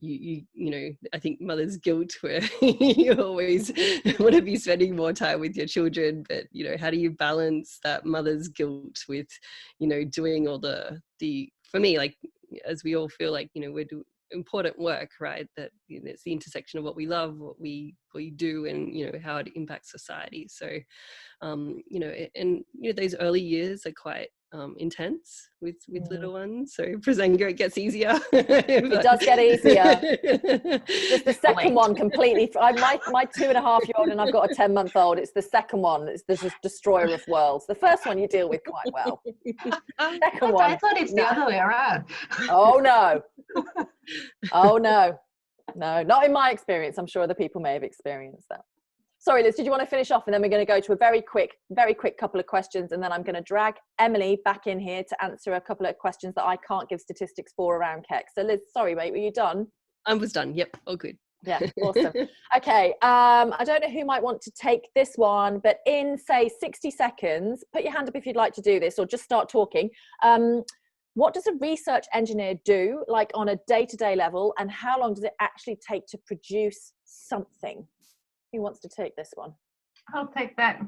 you know, I think mother's guilt, where you always want to be spending more time with your children, but, you know, how do you balance that mother's guilt with, you know, doing all the for me, like, as we all feel like, you know, we're doing important work, right? That, you know, it's the intersection of what we love, what we do, and, you know, how it impacts society. So you know, and, you know, those early years are quite intense with little ones. So Prasanga, it gets easier. It does get easier. Just the second one completely. My 2.5-year-old, and I've got a 10-month-old. It's the second one. It's the destroyer of worlds. The first one you deal with quite well. Second one. I thought it's the other way around. Oh no. Oh no. No, not in my experience. I'm sure other people may have experienced that. Sorry, Liz, did you want to finish off? And then we're going to go to a very quick couple of questions. And then I'm going to drag Emily back in here to answer a couple of questions that I can't give statistics for around Keck. So Liz, sorry, mate, were you done? I was done. Yep. All good. Yeah, awesome. Okay. I don't know who might want to take this one, but in, say, 60 seconds, put your hand up if you'd like to do this, or just start talking. What does a research engineer do, like on a day-to-day level, and how long does it actually take to produce something? Who wants to take this one? I'll take that.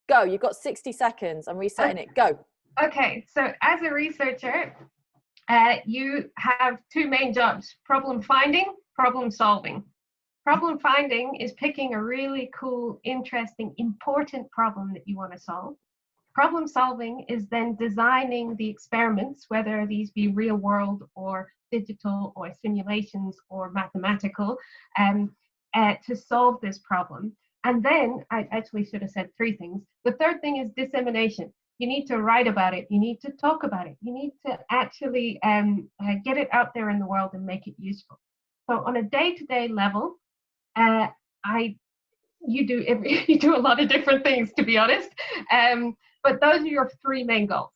Go, you've got 60 seconds. I'm resetting it. Go. Okay, so as a researcher, you have two main jobs: problem finding problem solving. Problem finding is picking a really cool, interesting, important problem that you want to solve. Problem solving is then designing the experiments, whether these be real world or digital or simulations or mathematical, to solve this problem. And then I actually should have said 3 things. The third thing is dissemination. You need to write about it. You need to talk about it. You need to actually get it out there in the world and make it useful. So on a day-to-day level, you do a lot of different things, to be honest. But those are your 3 main goals.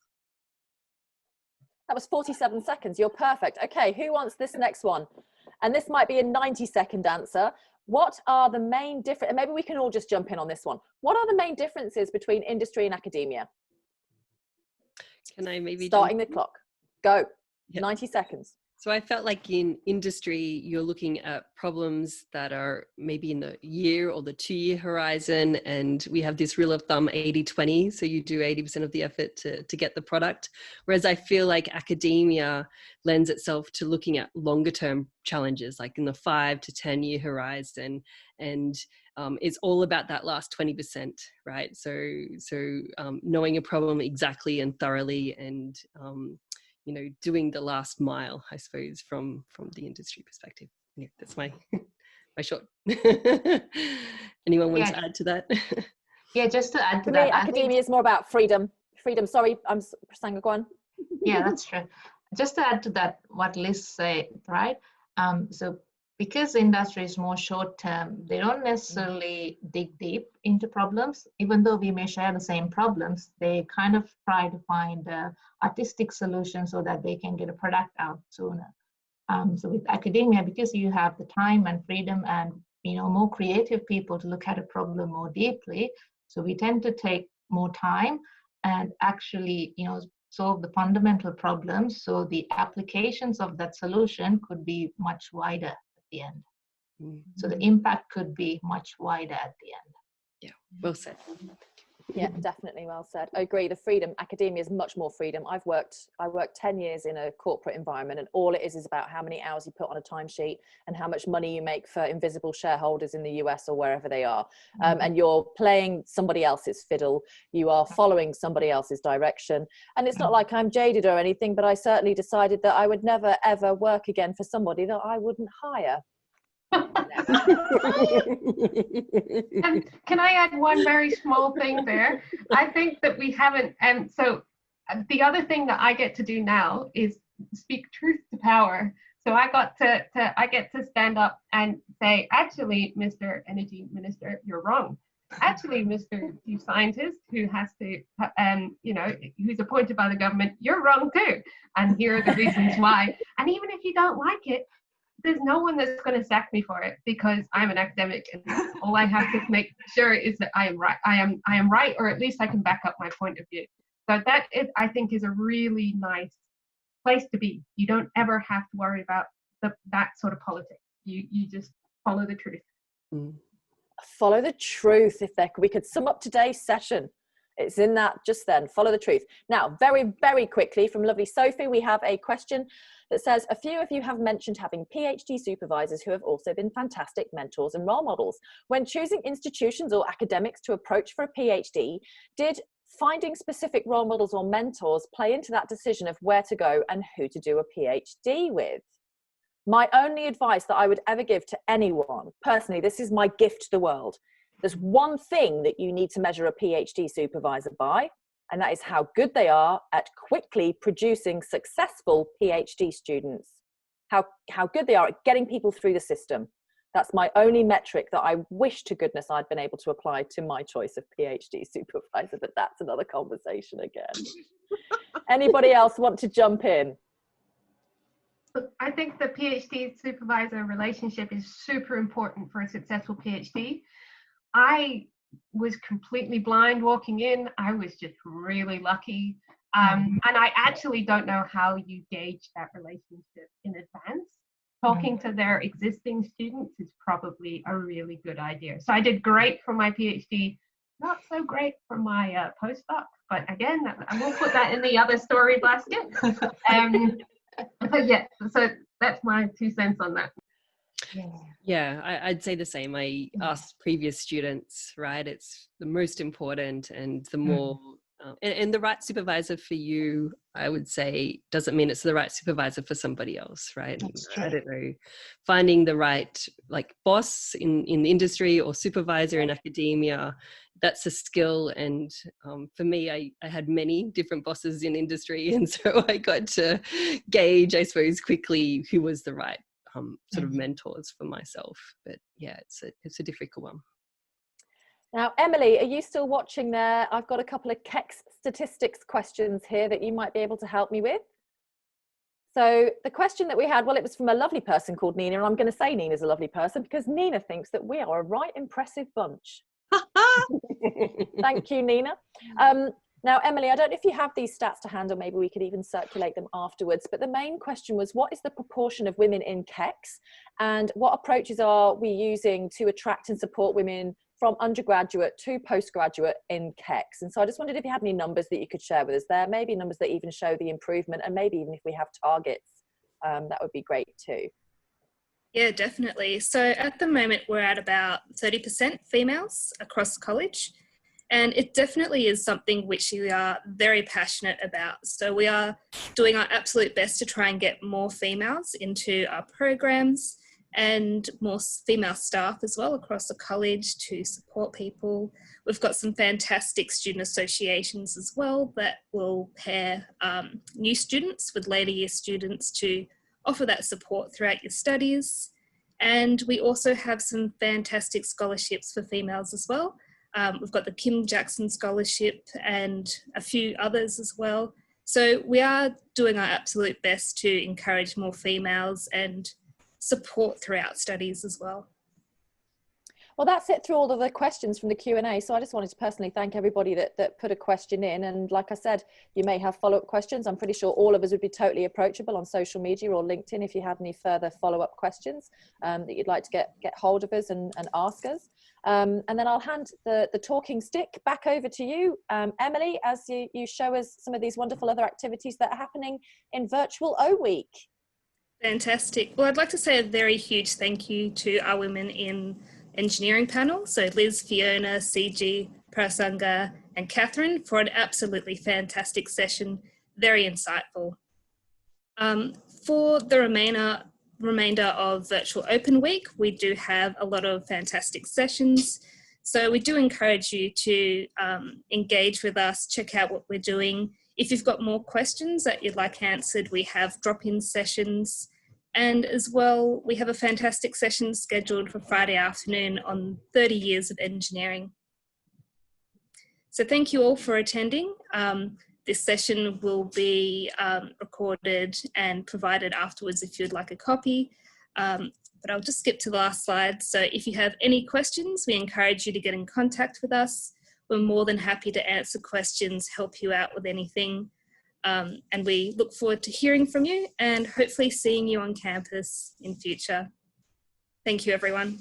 That was 47 seconds. You're perfect. Okay, who wants this next one? And this might be a 90-second answer. What are the main different? Maybe we can all just jump in on this one. What are the main differences between industry and academia? Can I maybe starting the clock? Go. Yep. 90 seconds. So I felt like in industry, you're looking at problems that are maybe in the year or the 2-year horizon. And we have this rule of thumb, 80-20. So you do 80% of the effort to get the product. Whereas I feel like academia lends itself to looking at longer term challenges, like in the 5 to 10 year horizon. And it's all about that last 20%, right? So knowing a problem exactly and thoroughly and, doing the last mile, I suppose, from the industry perspective. Yeah, that's my short. Anyone want to add to that? Yeah, just to add to For that, me, academia is more about freedom. Sorry, I'm Prasanga, go on. Yeah, that's true. Just to add to that, what Liz said, right? So because industry is more short term, they don't necessarily dig deep into problems. Even though we may share the same problems, they kind of try to find artistic solutions so that they can get a product out sooner. So with academia, because you have the time and freedom and more creative people to look at a problem more deeply, so we tend to take more time and actually solve the fundamental problems, so the applications of that solution could be much wider at the end. Mm-hmm. So the impact could be much wider at the end. Yeah, well said. Yeah, definitely well said. I agree. The freedom, academia is much more freedom. I worked 10 years in a corporate environment, and all it is about how many hours you put on a timesheet and how much money you make for invisible shareholders in the US or wherever they are. And you're playing somebody else's fiddle. You are following somebody else's direction. And it's not like I'm jaded or anything, but I certainly decided that I would never, ever work again for somebody that I wouldn't hire. And can I add one very small thing there? I think that we haven't, and so the other thing that I get to do now is speak truth to power. So I get to stand up and say, actually, Mr. Energy Minister, you're wrong. Actually, Mr. Chief Scientist, who has to, who's appointed by the government, you're wrong too. And here are the reasons why. And even if you don't like it, there's no one that's going to sack me for it because I'm an academic, and all I have to make sure is that I am right. I am right, or at least I can back up my point of view. So that is, I think, is a really nice place to be. You don't ever have to worry about that sort of politics. You just follow the truth. Follow the truth. We could sum up today's session. It's in that just then. Follow the truth. Now, very, very quickly from lovely Sophie, we have a question that says, a few of you have mentioned having PhD supervisors who have also been fantastic mentors and role models. When choosing institutions or academics to approach for a PhD, did finding specific role models or mentors play into that decision of where to go and who to do a PhD with? My only advice that I would ever give to anyone, personally, this is my gift to the world. There's one thing that you need to measure a PhD supervisor by, and that is how good they are at quickly producing successful PhD students. How good they are at getting people through the system. That's my only metric that I wish to goodness I'd been able to apply to my choice of PhD supervisor, but that's another conversation again. Anybody else want to jump in? I think the PhD supervisor relationship is super important for a successful PhD. I was completely blind walking in. I was just really lucky. And I actually don't know how you gauge that relationship in advance. Talking to their existing students is probably a really good idea. So I did great for my PhD, not so great for my postdoc, but again, I will put that in the other story basket. But yeah, so that's my 2 cents on that. Yeah, I'd say the same. I asked previous students, right? It's the most important, and the more, and the right supervisor for you, I would say, doesn't mean it's the right supervisor for somebody else, right? I don't know, finding the right like boss in the industry or supervisor in academia, that's a skill. And for me, I had many different bosses in industry, and so I got to gauge, I suppose, quickly who was the right sort of mentors for myself. But yeah, it's a difficult one. Now, Emily, are you still watching there? I've got a couple of KEX statistics questions here that you might be able to help me with. So the question that we had, well, it was from a lovely person called Nina, and I'm going to say Nina's a lovely person because Nina thinks that we are a right impressive bunch. Thank you, Nina. Now, Emily, I don't know if you have these stats to hand, or maybe we could even circulate them afterwards, but the main question was, what is the proportion of women in KEX, and what approaches are we using to attract and support women from undergraduate to postgraduate in KEX? And so I just wondered if you had any numbers that you could share with us there, maybe numbers that even show the improvement, and maybe even if we have targets, that would be great too. Yeah, definitely. So at the moment, we're at about 30% females across college. And it definitely is something which we are very passionate about. So we are doing our absolute best to try and get more females into our programs and more female staff as well across the college to support people. We've got some fantastic student associations as well that will pair new students with later year students to offer that support throughout your studies. And we also have some fantastic scholarships for females as well. We've got the Kim Jackson Scholarship and a few others as well. So we are doing our absolute best to encourage more females and support throughout studies as well. Well, that's it through all of the questions from the Q&A. So I just wanted to personally thank everybody that put a question in. And like I said, you may have follow-up questions. I'm pretty sure all of us would be totally approachable on social media or LinkedIn if you had any further follow-up questions that you'd like to get hold of us and ask us. And then I'll hand the talking stick back over to you, Emily, as you show us some of these wonderful other activities that are happening in Virtual O Week. Fantastic. Well, I'd like to say a very huge thank you to our Women in Engineering panel. So Liz, Fiona, CG, Prasanga and Catherine for an absolutely fantastic session, very insightful. For the remainder of Virtual Open Week, we do have a lot of fantastic sessions. So we do encourage you to engage with us, check out what we're doing. If you've got more questions that you'd like answered, we have drop-in sessions. And as well, we have a fantastic session scheduled for Friday afternoon on 30 years of engineering. So thank you all for attending. This session will be recorded and provided afterwards if you'd like a copy. But I'll just skip to the last slide. So if you have any questions, we encourage you to get in contact with us. We're more than happy to answer questions, help you out with anything. And we look forward to hearing from you and hopefully seeing you on campus in future. Thank you, everyone.